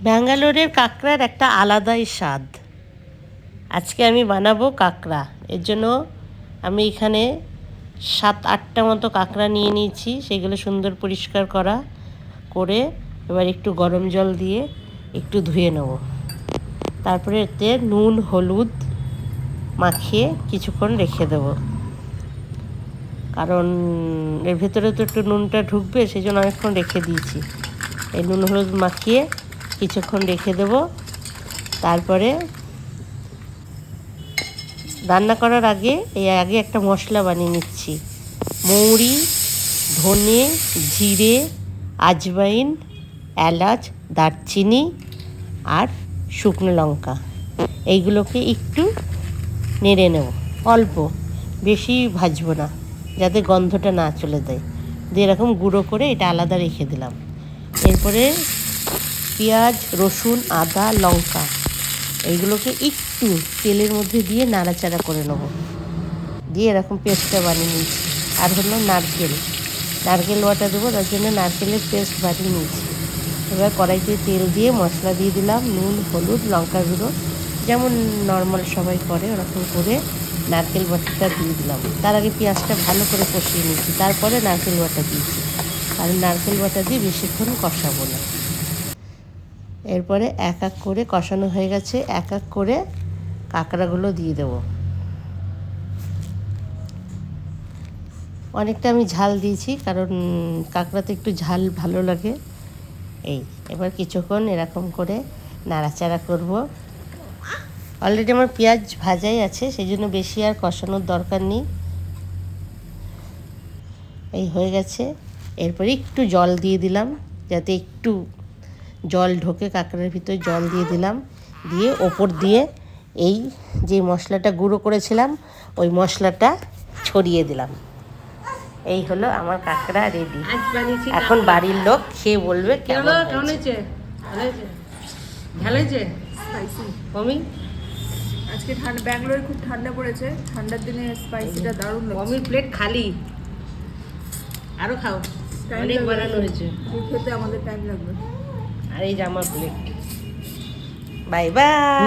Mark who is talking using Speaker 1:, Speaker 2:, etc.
Speaker 1: ব্যাঙ্গালোরের কাঁকড়ার একটা আলাদাই স্বাদ। আজকে আমি বানাবো কাঁকড়া। এর জন্য আমি এখানে 7-8টা মতো কাঁকড়া নিয়ে নিয়েছি। সেগুলো সুন্দর পরিষ্কার করে এবার একটু গরম জল দিয়ে একটু ধুয়ে নেব। তারপরে এতে নুন হলুদ মাখিয়ে কিছুক্ষণ রেখে দেব, কারণ এর ভেতরে তো একটু নুনটা ঢুকবে, সেই জন্য অনেকক্ষণ রেখে দিয়েছি। এই নুন হলুদ মাখিয়ে কিছুক্ষণ রেখে দেব। তারপরে রান্না করার আগে একটা মশলা বানিয়ে নিচ্ছি। মৌরি, ধনে, জিরে, আজওয়াইন, এলাচ, দারচিনি আর শুকনো লঙ্কা, এইগুলোকে একটু নেড়ে নেব। অল্প, বেশি ভাজবো না, যাতে গন্ধটা না চলে যায়। দিয়ে এরকম গুঁড়ো করে এটা আলাদা রেখে দিলাম। এরপরে পেঁয়াজ, রসুন, আদা, লঙ্কা এইগুলোকে একটু তেলের মধ্যে দিয়ে নাড়াচাড়া করে নেব। দিয়ে এরকম পেস্টটা বানিয়ে নিয়েছি। আর হলো নারকেল বাটা দেবো, তার জন্য নারকেলের পেস্ট বানিয়ে নিয়েছি। এবার কড়াইতে তেল দিয়ে মশলা দিয়ে দিলাম, নুন হলুদ লঙ্কা গুঁড়ো, যেমন নর্মাল সবাই করে ওরকম করে নারকেল বাটাটা দিয়ে দিলাম। তার আগে পেঁয়াজটা ভালো করে কষিয়ে নিয়েছি, তারপরে নারকেল বাটা দিয়েছি, কারণ নারকেল বাটা দিয়ে বেশিক্ষণ কষাবো না। এরপরে এক এক করে কষানো হয়ে গেছে, এক এক করে কাঁকড়াগুলো দিয়ে দেবো। অনেকটা আমি ঝাল দিয়েছি, কারণ কাঁকড়াতে একটু ঝাল ভালো লাগে। এবার কিছুক্ষণ এরকম করে নাড়াচাড়া করব। অলরেডি আমার পেঁয়াজ ভাজাই আছে, সেই জন্য বেশি আর কষানোর দরকার নেই। হয়ে গেছে। এরপরে একটু জল দিয়ে দিলাম, যাতে একটু জল ঢোকে কাঁকড়ার ভিতরে, জল দিয়ে দিলাম। দিয়ে ওপর দিয়ে এই যে মশলাটা গুঁড়ো করেছিলাম ওই মশলাটা ছড়িয়ে দিলাম। এই হলো আমার কাঁকড়া রেডি। এখন বাড়ির লোক খেয়ে বলবে কেমন হয়েছে।
Speaker 2: আজকে ব্যাঙ্গালোরে খুব ঠান্ডা পড়েছে, ঠান্ডার দিনে স্পাইসিটা দারুণ লাগছে।
Speaker 1: মমির প্লেট খালি, আরো খাও, অনেক বানানো হয়েছে।
Speaker 2: খেতে আমাদের টাইম লাগবে।
Speaker 1: আর এই যে আমার প্লেট। Bye bye.